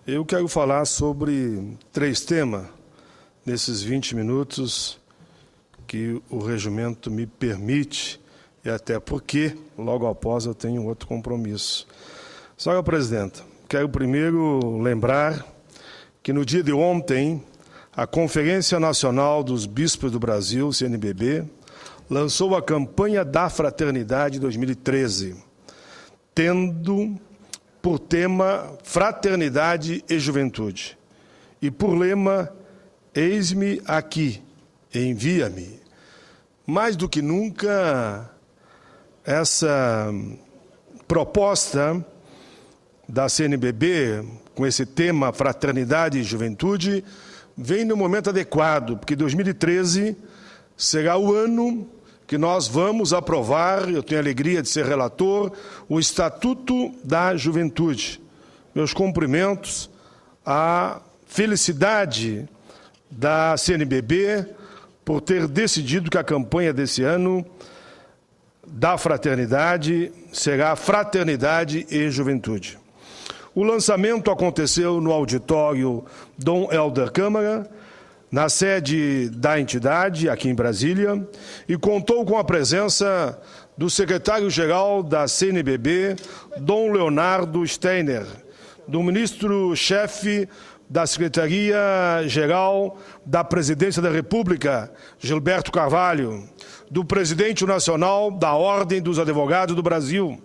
Eu quero falar sobre 3 temas nesses 20 minutos que o regimento me permite, e até porque, logo após, eu tenho outro compromisso. Senhora Presidenta, quero primeiro lembrar que no dia de ontem, a Conferência Nacional dos Bispos do Brasil, CNBB, lançou a campanha da Fraternidade 2013, tendo por tema Fraternidade e Juventude, e por lema, eis-me aqui, envia-me. Mais do que nunca, essa proposta da CNBB, com esse tema Fraternidade e Juventude, vem no momento adequado, porque 2013 será o ano que nós vamos aprovar, eu tenho a alegria de ser relator, o Estatuto da Juventude. Meus cumprimentos à felicidade da CNBB por ter decidido que a campanha desse ano da fraternidade será Fraternidade e Juventude. O lançamento aconteceu no auditório Dom Helder Câmara, na sede da entidade, aqui em Brasília, e contou com a presença do secretário-geral da CNBB, Dom Leonardo Steiner, do ministro-chefe da Secretaria-Geral da Presidência da República, Gilberto Carvalho, do presidente nacional da Ordem dos Advogados do Brasil,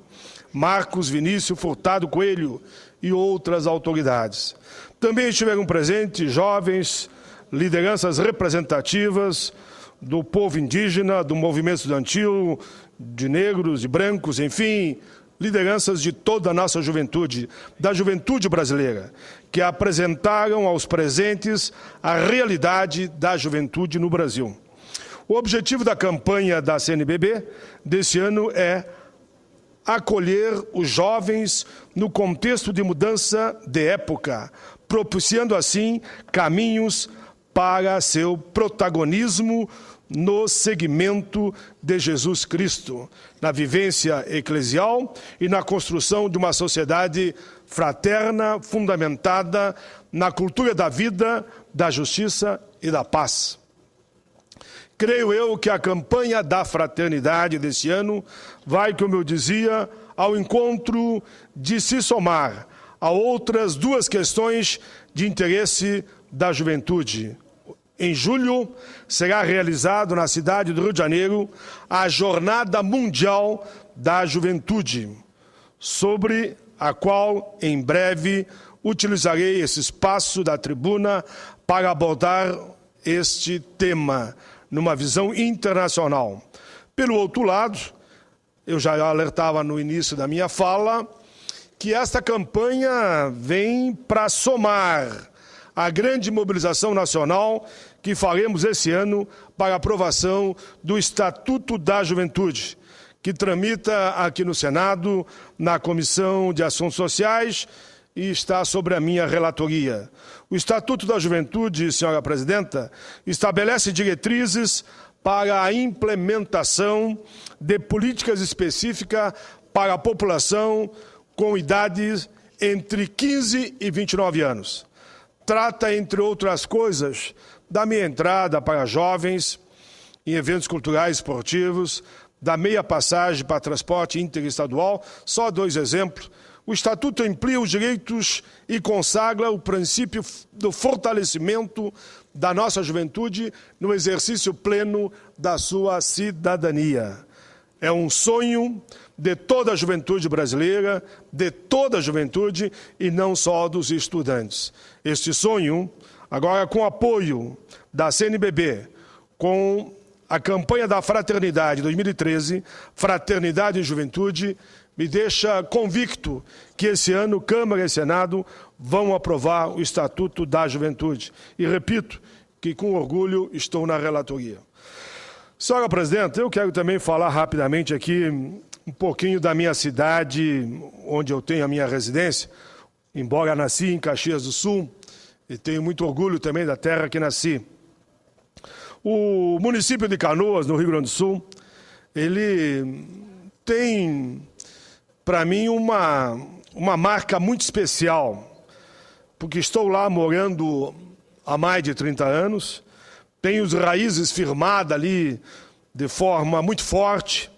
Marcos Vinícius Furtado Coelho, e outras autoridades. Também estiveram presentes jovens, lideranças representativas do povo indígena, do movimento estudantil, de negros, de brancos, enfim, lideranças de toda a nossa juventude, da juventude brasileira, que apresentaram aos presentes a realidade da juventude no Brasil. O objetivo da campanha da CNBB desse ano é acolher os jovens no contexto de mudança de época, propiciando assim caminhos para seu protagonismo no segmento de Jesus Cristo, na vivência eclesial e na construção de uma sociedade fraterna, fundamentada na cultura da vida, da justiça e da paz. Creio eu que a campanha da fraternidade desse ano vai, como eu dizia, ao encontro de se somar a outras 2 questões de interesse da juventude. Em julho, será realizado na cidade do Rio de Janeiro a Jornada Mundial da Juventude, sobre a qual, em breve, utilizarei esse espaço da tribuna para abordar este tema, numa visão internacional. Pelo outro lado, eu já alertava no início da minha fala, que esta campanha vem para somar a grande mobilização nacional que faremos esse ano para a aprovação do Estatuto da Juventude, que tramita aqui no Senado, na Comissão de Assuntos Sociais, e está sobre a minha relatoria. O Estatuto da Juventude, senhora Presidenta, estabelece diretrizes para a implementação de políticas específicas para a população com idades entre 15 e 29 anos. Trata, entre outras coisas, da meia entrada para jovens em eventos culturais e esportivos, da meia passagem para transporte interestadual, só 2 exemplos. O Estatuto amplia os direitos e consagra o princípio do fortalecimento da nossa juventude no exercício pleno da sua cidadania. É um sonho de toda a juventude brasileira, de toda a juventude e não só dos estudantes. Este sonho, agora com apoio da CNBB, com a campanha da Fraternidade 2013, Fraternidade e Juventude, me deixa convicto que esse ano Câmara e Senado vão aprovar o Estatuto da Juventude. E repito que, com orgulho, estou na relatoria. Senhora Presidenta, eu quero também falar rapidamente aqui um pouquinho da minha cidade, onde eu tenho a minha residência, embora nasci em Caxias do Sul, e tenho muito orgulho também da terra que nasci. O município de Canoas, no Rio Grande do Sul, ele tem, para mim, uma marca muito especial. porque estou lá morando há mais de 30 anos, tenho as raízes firmadas ali de forma muito forte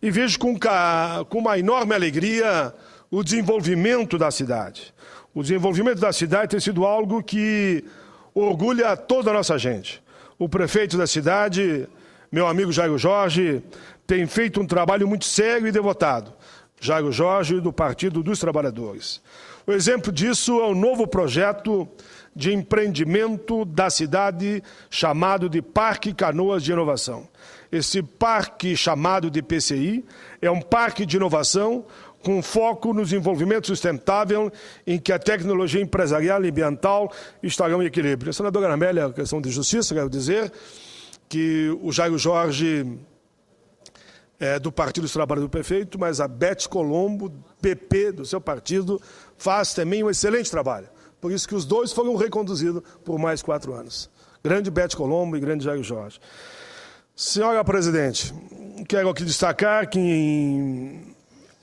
e vejo com uma enorme alegria o desenvolvimento da cidade. O desenvolvimento da cidade tem sido algo que orgulha toda a nossa gente. O prefeito da cidade, meu amigo Jairo Jorge, tem feito um trabalho muito sério e devotado. Jairo Jorge, do Partido dos Trabalhadores. O exemplo disso é o novo projeto de empreendimento da cidade chamado de Parque Canoas de Inovação. Esse parque chamado de PCI é um parque de inovação com foco no desenvolvimento sustentável em que a tecnologia empresarial e ambiental estarão em equilíbrio. A senadora Amélia, questão de justiça, quero dizer que o Jairo Jorge é do Partido dos Trabalhadores do prefeito, mas a Beth Colombo, PP do seu partido, faz também um excelente trabalho. Por isso que os dois foram reconduzidos por mais 4 anos. Grande Beth Colombo e grande Jairo Jorge. Senhora Presidente, quero aqui destacar que em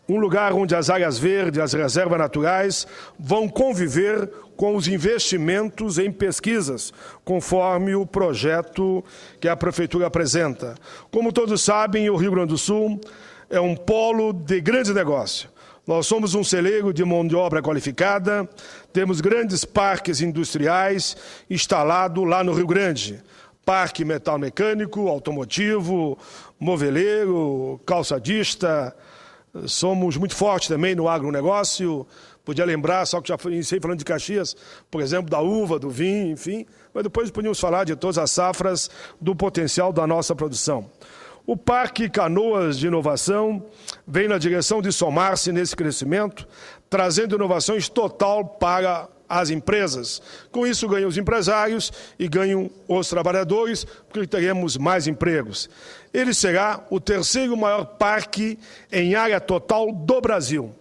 um lugar onde as áreas verdes, as reservas naturais, vão conviver com os investimentos em pesquisas, conforme o projeto que a Prefeitura apresenta. Como todos sabem, o Rio Grande do Sul é um polo de grande negócio. Nós somos um celeiro de mão de obra qualificada, temos grandes parques industriais instalados lá no Rio Grande. Parque metal mecânico, automotivo, moveleiro, calçadista. Somos muito fortes também no agronegócio. Podia lembrar, só que já iniciei falando de Caxias, por exemplo, da uva, do vinho, enfim. Mas depois podíamos falar de todas as safras, do potencial da nossa produção. O Parque Canoas de Inovação vem na direção de somar-se nesse crescimento, trazendo inovações total para as empresas. Com isso ganham os empresários e ganham os trabalhadores, porque teremos mais empregos. Ele será o terceiro maior parque em área total do Brasil.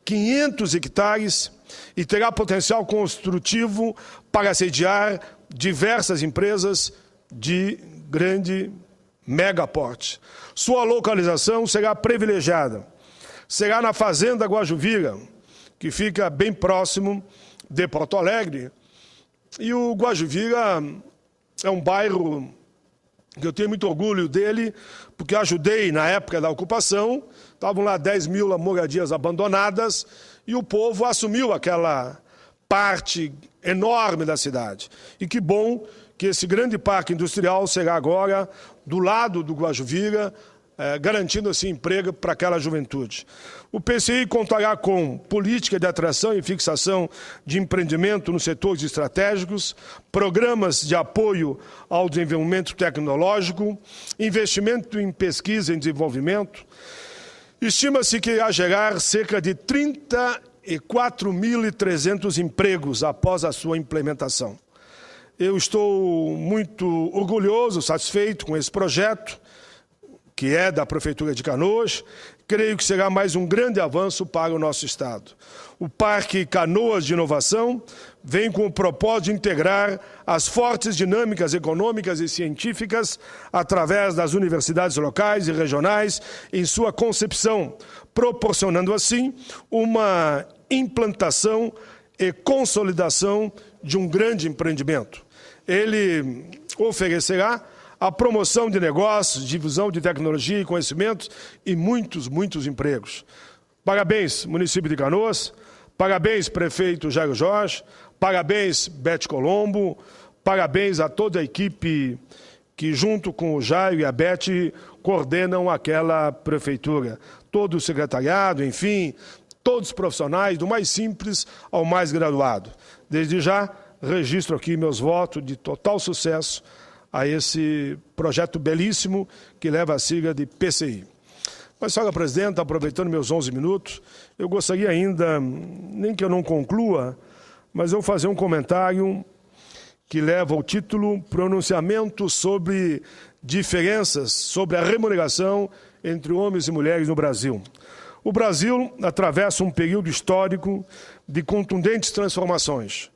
500 hectares e terá potencial construtivo para sediar diversas empresas de grande mega porte. Sua localização será privilegiada. Será na Fazenda Guajuvira, que fica bem próximo de Porto Alegre. E o Guajuvira é um bairro que eu tenho muito orgulho dele, porque ajudei na época da ocupação, estavam lá 10 mil moradias abandonadas, e o povo assumiu aquela parte enorme da cidade. E que bom que esse grande parque industrial será agora do lado do Guajuvira, garantindo assim emprego para aquela juventude. O PCI contará com política de atração e fixação de empreendimento nos setores estratégicos, programas de apoio ao desenvolvimento tecnológico, investimento em pesquisa e desenvolvimento. Estima-se que irá gerar cerca de 34.300 empregos após a sua implementação. Eu estou muito orgulhoso, satisfeito com esse projeto, que é da Prefeitura de Canoas. Creio que será mais um grande avanço para o nosso Estado. O Parque Canoas de Inovação vem com o propósito de integrar as fortes dinâmicas econômicas e científicas através das universidades locais e regionais em sua concepção, proporcionando assim uma implantação e consolidação de um grande empreendimento. Ele oferecerá a promoção de negócios, difusão de tecnologia e conhecimentos e muitos, muitos empregos. Parabéns, município de Canoas, parabéns, prefeito Jairo Jorge, parabéns, Beth Colombo, parabéns a toda a equipe que, junto com o Jairo e a Beth, coordenam aquela prefeitura. Todo o secretariado, enfim, todos os profissionais, do mais simples ao mais graduado. Desde já, registro aqui meus votos de total sucesso a esse projeto belíssimo que leva a sigla de PCI. Mas, senhora presidenta, aproveitando meus 11 minutos, eu gostaria ainda, nem que eu não conclua, mas eu fazer um comentário que leva ao título Pronunciamento sobre diferenças sobre a remuneração entre homens e mulheres no Brasil. O Brasil atravessa um período histórico de contundentes transformações,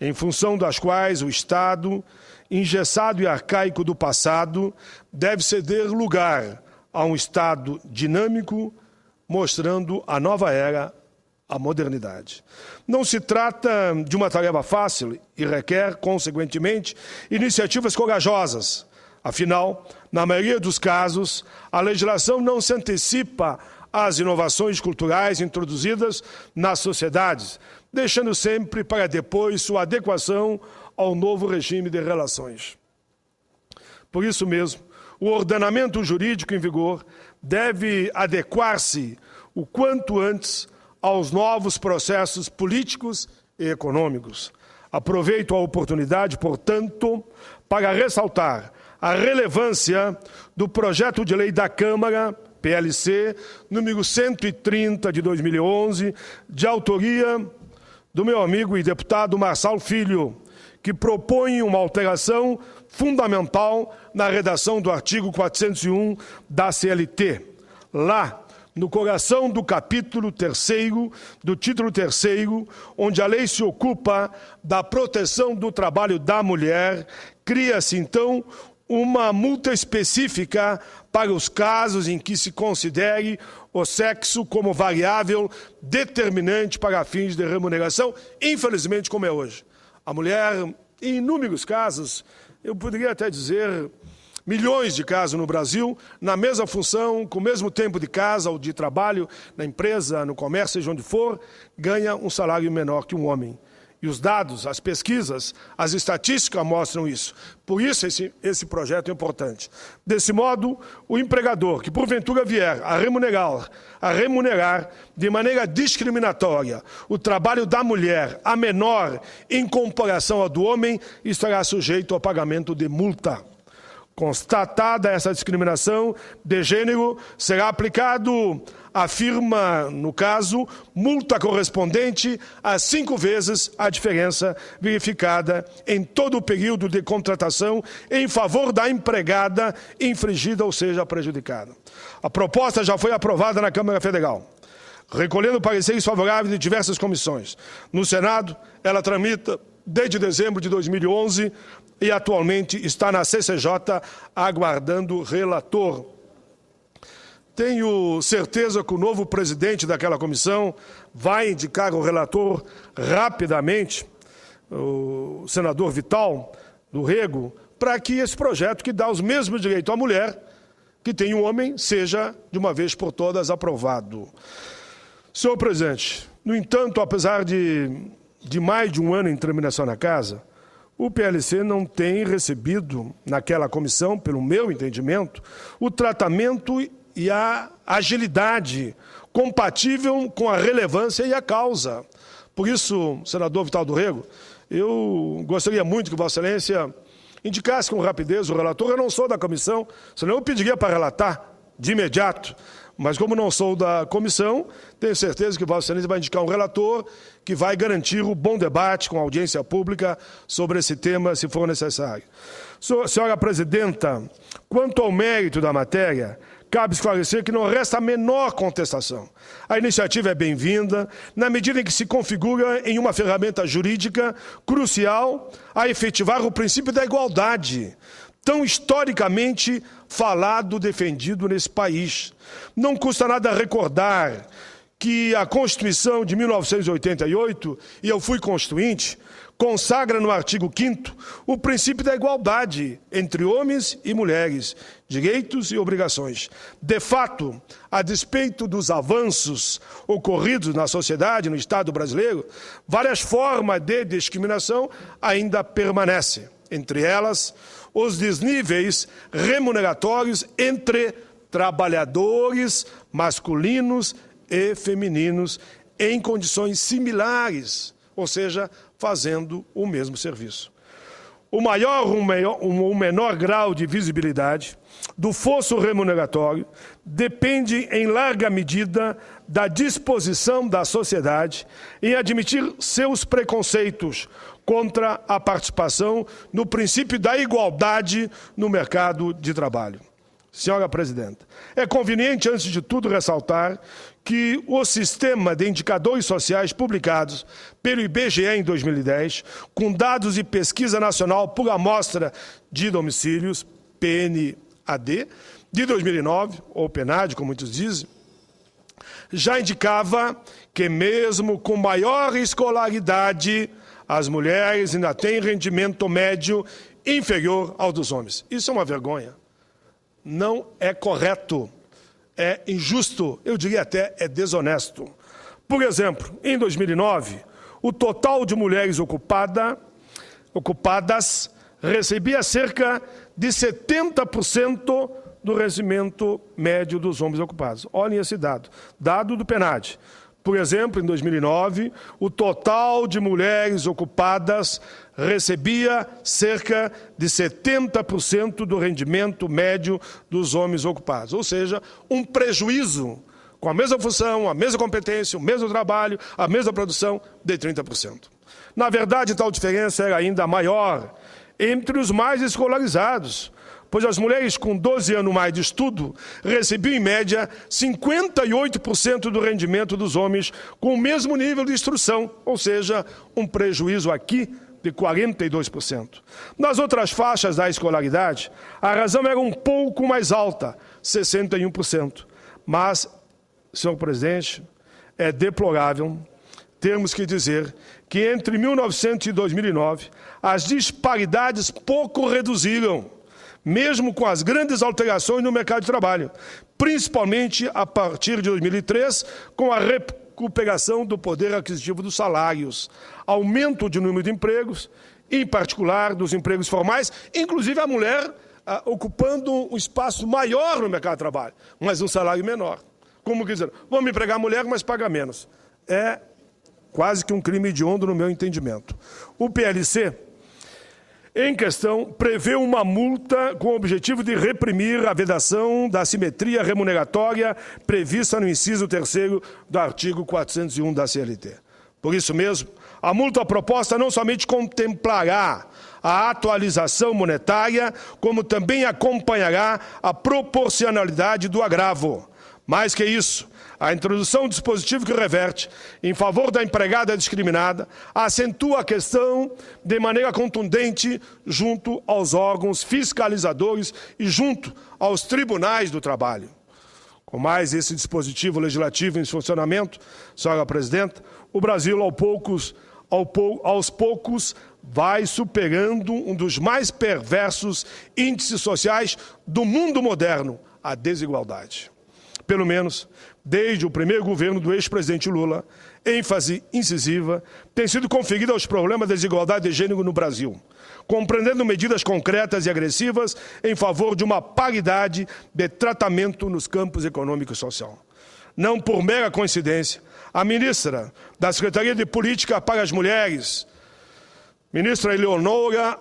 em função das quais o Estado, engessado e arcaico do passado, deve ceder lugar a um Estado dinâmico, mostrando a nova era à modernidade. Não se trata de uma tarefa fácil e requer, consequentemente, iniciativas corajosas. Afinal, na maioria dos casos, a legislação não se antecipa às inovações culturais introduzidas nas sociedades, deixando sempre para depois sua adequação ao novo regime de relações. Por isso mesmo, o ordenamento jurídico em vigor deve adequar-se o quanto antes aos novos processos políticos e econômicos. Aproveito a oportunidade, portanto, para ressaltar a relevância do projeto de lei da Câmara, PLC, número 130 de 2011, de autoria do meu amigo e deputado Marçal Filho, que propõe uma alteração fundamental na redação do artigo 401 da CLT. Lá, no coração do capítulo 3º, do título 3º, onde a lei se ocupa da proteção do trabalho da mulher, cria-se, então, uma multa específica para os casos em que se considere o sexo como variável determinante para fins de remuneração, infelizmente, como é hoje. A mulher, em inúmeros casos, eu poderia até dizer milhões de casos no Brasil, na mesma função, com o mesmo tempo de casa ou de trabalho, na empresa, no comércio, seja onde for, ganha um salário menor que um homem. E os dados, as pesquisas, as estatísticas mostram isso. Por isso esse projeto é importante. Desse modo, o empregador que porventura vier a remunerar de maneira discriminatória o trabalho da mulher a menor em comparação ao do homem, estará sujeito ao pagamento de multa. Constatada essa discriminação de gênero, será aplicado, afirma, no caso, multa correspondente a 5 vezes a diferença verificada em todo o período de contratação em favor da empregada infringida, ou seja, prejudicada. A proposta já foi aprovada na Câmara Federal, recolhendo pareceres favoráveis de diversas comissões. No Senado, ela tramita desde dezembro de 2011 e atualmente está na CCJ aguardando relator. Tenho certeza que o novo presidente daquela comissão vai indicar o relator rapidamente, o senador Vital do Rego, para que esse projeto que dá os mesmos direitos à mulher que tem o homem seja, de uma vez por todas, aprovado. Senhor presidente, no entanto, apesar de mais de um ano em tramitação na Casa, o PLC não tem recebido, naquela comissão, pelo meu entendimento, o tratamento e a agilidade compatível com a relevância e a causa. Por isso, senador Vital do Rego, eu gostaria muito que Vossa Excelência indicasse com rapidez o relator. Eu não sou da comissão, senão eu pediria para relatar de imediato. Mas como não sou da comissão, tenho certeza que Vossa Excelência vai indicar um relator que vai garantir o bom debate com a audiência pública sobre esse tema, se for necessário. Senhora Presidenta, quanto ao mérito da matéria, cabe esclarecer que não resta a menor contestação. A iniciativa é bem-vinda, na medida em que se configura em uma ferramenta jurídica crucial a efetivar o princípio da igualdade, tão historicamente falado, defendido nesse país. Não custa nada recordar que a Constituição de 1988, e eu fui constituinte, consagra no artigo 5º o princípio da igualdade entre homens e mulheres, direitos e obrigações. De fato, a despeito dos avanços ocorridos na sociedade, no Estado brasileiro, várias formas de discriminação ainda permanecem. Entre elas, os desníveis remuneratórios entre trabalhadores masculinos e femininos em condições similares, ou seja, fazendo o mesmo serviço. O menor grau de visibilidade do fosso remuneratório depende, em larga medida, da disposição da sociedade em admitir seus preconceitos contra a participação no princípio da igualdade no mercado de trabalho. Senhora Presidenta, é conveniente, antes de tudo, ressaltar que o sistema de indicadores sociais publicados pelo IBGE em 2010, com dados de pesquisa nacional por amostra de domicílios, PNAD, de 2009, ou PNAD, como muitos dizem, já indicava que, mesmo com maior escolaridade, as mulheres ainda têm rendimento médio inferior ao dos homens. Isso é uma vergonha. Não é correto, é injusto, eu diria até é desonesto. Por exemplo, em 2009, o total de mulheres ocupadas recebia cerca de 70% do rendimento médio dos homens ocupados. Olhem esse dado, dado do PNAD. Por exemplo, em 2009, o total de mulheres ocupadas recebia cerca de 70% do rendimento médio dos homens ocupados. Ou seja, um prejuízo com a mesma função, a mesma competência, o mesmo trabalho, a mesma produção, de 30%. Na verdade, tal diferença era ainda maior entre os mais escolarizados, pois as mulheres com 12 anos mais de estudo recebiam, em média, 58% do rendimento dos homens com o mesmo nível de instrução, ou seja, um prejuízo aqui de 42%. Nas outras faixas da escolaridade, a razão era um pouco mais alta, 61%. Mas, senhor presidente, é deplorável termos que dizer que entre 1900 e 2009, as disparidades pouco reduziram, mesmo com as grandes alterações no mercado de trabalho, principalmente a partir de 2003, com a recuperação do poder aquisitivo dos salários, aumento de número de empregos, em particular dos empregos formais, inclusive a mulher ocupando um espaço maior no mercado de trabalho, mas um salário menor. Como dizer, vamos empregar a mulher, mas paga menos. É quase que um crime hediondo no meu entendimento. O PLC, em questão, prevê uma multa com o objetivo de reprimir a vedação da assimetria remuneratória prevista no inciso 3º do artigo 401 da CLT. Por isso mesmo, a multa proposta não somente contemplará a atualização monetária, como também acompanhará a proporcionalidade do agravo. Mais que isso, a introdução do dispositivo que reverte em favor da empregada discriminada acentua a questão de maneira contundente junto aos órgãos fiscalizadores e junto aos tribunais do trabalho. Com mais esse dispositivo legislativo em funcionamento, senhora presidenta, o Brasil, aos poucos, vai superando um dos mais perversos índices sociais do mundo moderno, a desigualdade. Pelo menos, desde o primeiro governo do ex-presidente Lula, ênfase incisiva tem sido conferida aos problemas da desigualdade de gênero no Brasil, compreendendo medidas concretas e agressivas em favor de uma paridade de tratamento nos campos econômico e social. Não por mera coincidência, a ministra da Secretaria de Política para as Mulheres, ministra Eleonora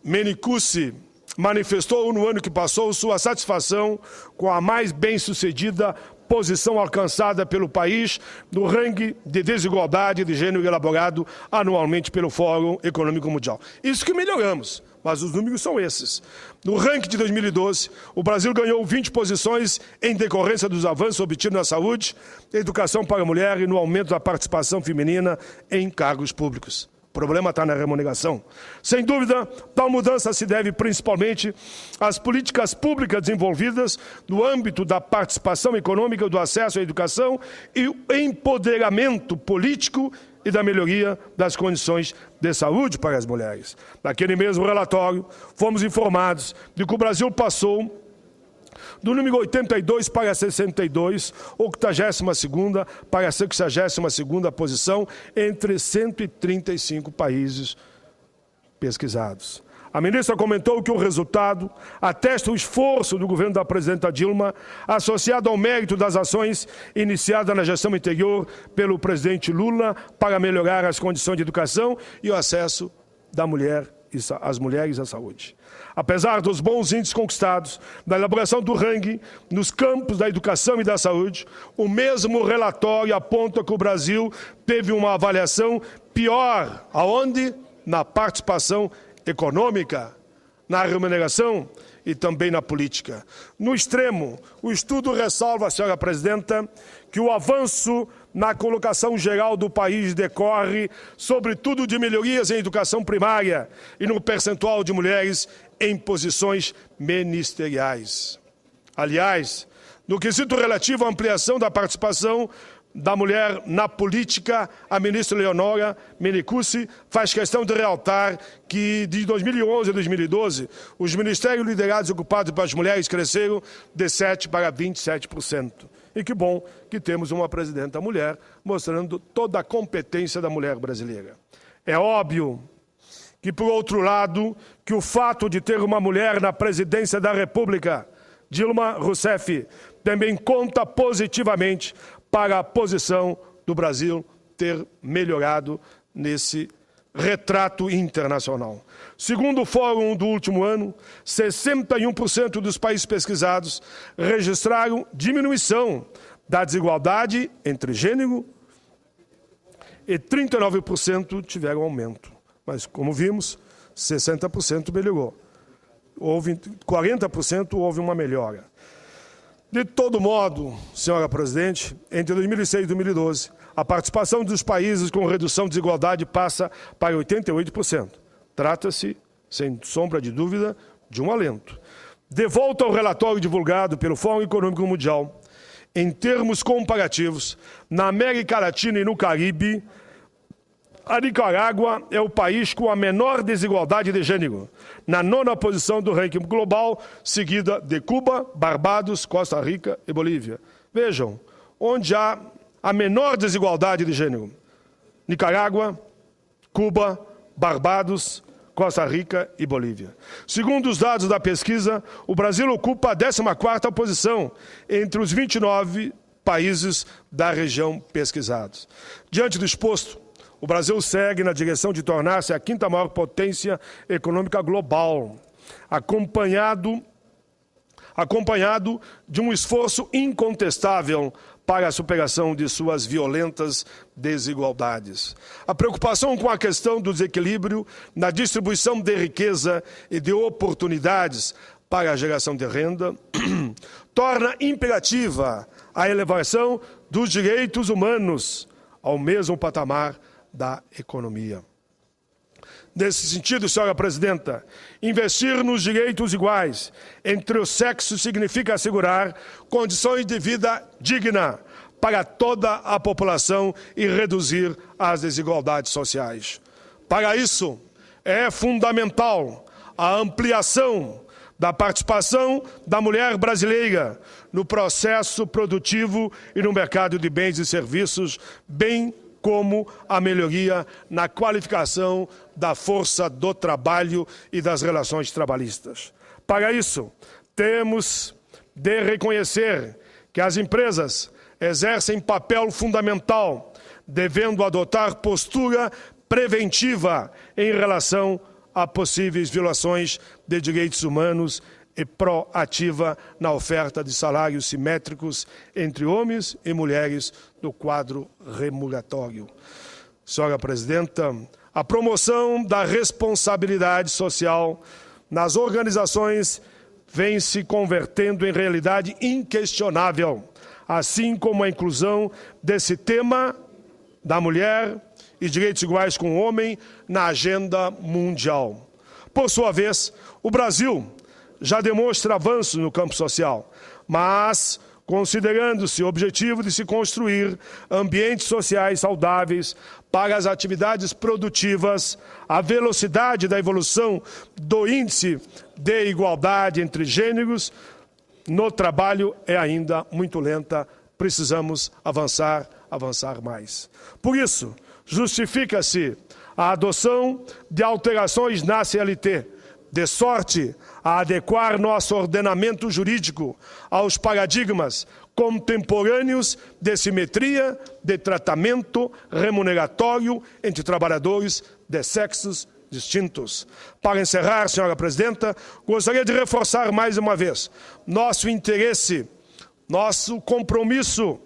Menicucci, manifestou no ano que passou sua satisfação com a mais bem-sucedida posição alcançada pelo país no ranking de desigualdade de gênero elaborado anualmente pelo Fórum Econômico Mundial. Isso que melhoramos, mas os números são esses. No ranking de 2012, o Brasil ganhou 20 posições em decorrência dos avanços obtidos na saúde, educação para a mulher e no aumento da participação feminina em cargos públicos. O problema está na remuneração. Sem dúvida, tal mudança se deve principalmente às políticas públicas desenvolvidas no âmbito da participação econômica, do acesso à educação e o empoderamento político e da melhoria das condições de saúde para as mulheres. Naquele mesmo relatório, fomos informados de que o Brasil passou do número 82 para a 62, 82ª para a 62ª posição entre 135 países pesquisados. A ministra comentou que o resultado atesta o esforço do governo da presidenta Dilma, associado ao mérito das ações iniciadas na gestão anterior pelo presidente Lula para melhorar as condições de educação e o acesso às mulheres à saúde. Apesar dos bons índices conquistados na elaboração do ranking nos campos da educação e da saúde, o mesmo relatório aponta que o Brasil teve uma avaliação pior. Aonde? Na participação econômica, na remuneração e também na política. No extremo, o estudo ressalva, senhora presidenta, que o avanço na colocação geral do país decorre, sobretudo, de melhorias em educação primária e no percentual de mulheres em posições ministeriais. Aliás, No quesito relativo à ampliação da participação da mulher na política, a ministra Leonora Meneguzzi faz questão de realçar que, de 2011 a 2012, os ministérios liderados e ocupados pelas mulheres cresceram de 7% para 27%. E que bom que temos uma presidenta mulher, mostrando toda a competência da mulher brasileira. É óbvio que, por outro lado, que o fato de ter uma mulher na presidência da República, Dilma Rousseff, também conta positivamente para a posição do Brasil ter melhorado nesse retrato internacional. Segundo o Fórum do último ano, 61% dos países pesquisados registraram diminuição da desigualdade entre gênero e 39% tiveram aumento. Mas, como vimos, 60% melhorou. 40% houve uma melhora. De todo modo, senhora presidente, entre 2006 e 2012, a participação dos países com redução de desigualdade passa para 88%. Trata-se, sem sombra de dúvida, de um alento. De volta ao relatório divulgado pelo Fórum Econômico Mundial, em termos comparativos, na América Latina e no Caribe, a Nicarágua é o país com a menor desigualdade de gênero, na 9ª posição do ranking global, seguida de Cuba, Barbados, Costa Rica e Bolívia. Vejam, onde há a menor desigualdade de gênero: Nicarágua, Cuba, Barbados, Costa Rica e Bolívia. Segundo os dados da pesquisa, o Brasil ocupa a 14ª posição entre os 29 países da região pesquisados. Diante do exposto, o Brasil segue na direção de tornar-se a 5ª maior potência econômica global, acompanhado de um esforço incontestável para a superação de suas violentas desigualdades. A preocupação com a questão do desequilíbrio na distribuição de riqueza e de oportunidades para a geração de renda torna imperativa a elevação dos direitos humanos ao mesmo patamar da economia. Nesse sentido, senhora presidenta, investir nos direitos iguais entre os sexos significa assegurar condições de vida digna para toda a população e reduzir as desigualdades sociais. Para isso, é fundamental a ampliação da participação da mulher brasileira no processo produtivo e no mercado de bens e serviços, bem como a melhoria na qualificação da força do trabalho e das relações trabalhistas. Para isso, temos de reconhecer que as empresas exercem papel fundamental, devendo adotar postura preventiva em relação a possíveis violações de direitos humanos e proativa na oferta de salários simétricos entre homens e mulheres no quadro remuneratório. Senhora presidenta, a promoção da responsabilidade social nas organizações vem se convertendo em realidade inquestionável, assim como a inclusão desse tema da mulher e direitos iguais com o homem na agenda mundial. Por sua vez, o Brasil já demonstra avanços no campo social, mas considerando-se o objetivo de se construir ambientes sociais saudáveis para as atividades produtivas, a velocidade da evolução do índice de igualdade entre gêneros no trabalho é ainda muito lenta. Precisamos avançar mais. Por isso, justifica-se a adoção de alterações na CLT, de sorte a adequar nosso ordenamento jurídico aos paradigmas contemporâneos de simetria de tratamento remuneratório entre trabalhadores de sexos distintos. Para encerrar, senhora presidenta, gostaria de reforçar mais uma vez nosso interesse, nosso compromisso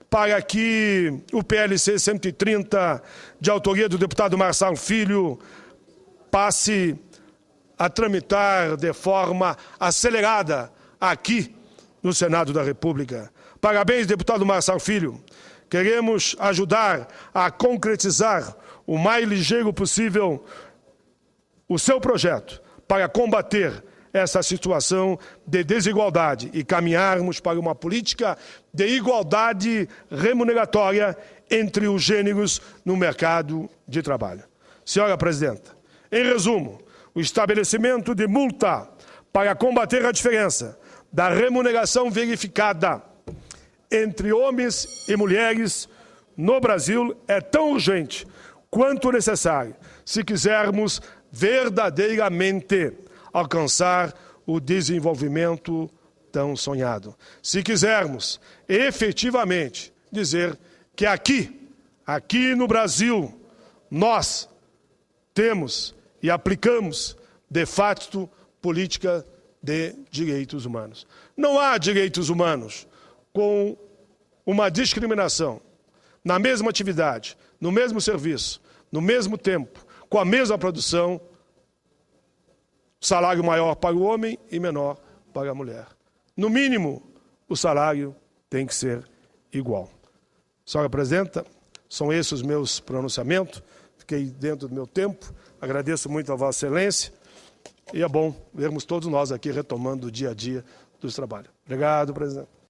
para que o PLC 130, de autoria do deputado Marçal Filho, passe a tramitar de forma acelerada aqui no Senado da República. Parabéns, deputado Marçal Filho. Queremos ajudar a concretizar o mais ligeiro possível o seu projeto para combater essa situação de desigualdade e caminharmos para uma política de igualdade remuneratória entre os gêneros no mercado de trabalho. Senhora Presidenta, em resumo, o estabelecimento de multa para combater a diferença da remuneração verificada entre homens e mulheres no Brasil é tão urgente quanto necessário se quisermos verdadeiramente alcançar o desenvolvimento tão sonhado. Se quisermos efetivamente dizer que aqui no Brasil, nós temos e aplicamos, de fato, política de direitos humanos. Não há direitos humanos com uma discriminação na mesma atividade, no mesmo serviço, no mesmo tempo, com a mesma produção, salário maior para o homem e menor para a mulher. No mínimo, o salário tem que ser igual. Senhora Presidenta, são esses os meus pronunciamentos. Fiquei dentro do meu tempo. Agradeço muito a Vossa Excelência. E é bom vermos todos nós aqui retomando o dia a dia dos trabalhos. Obrigado, presidente.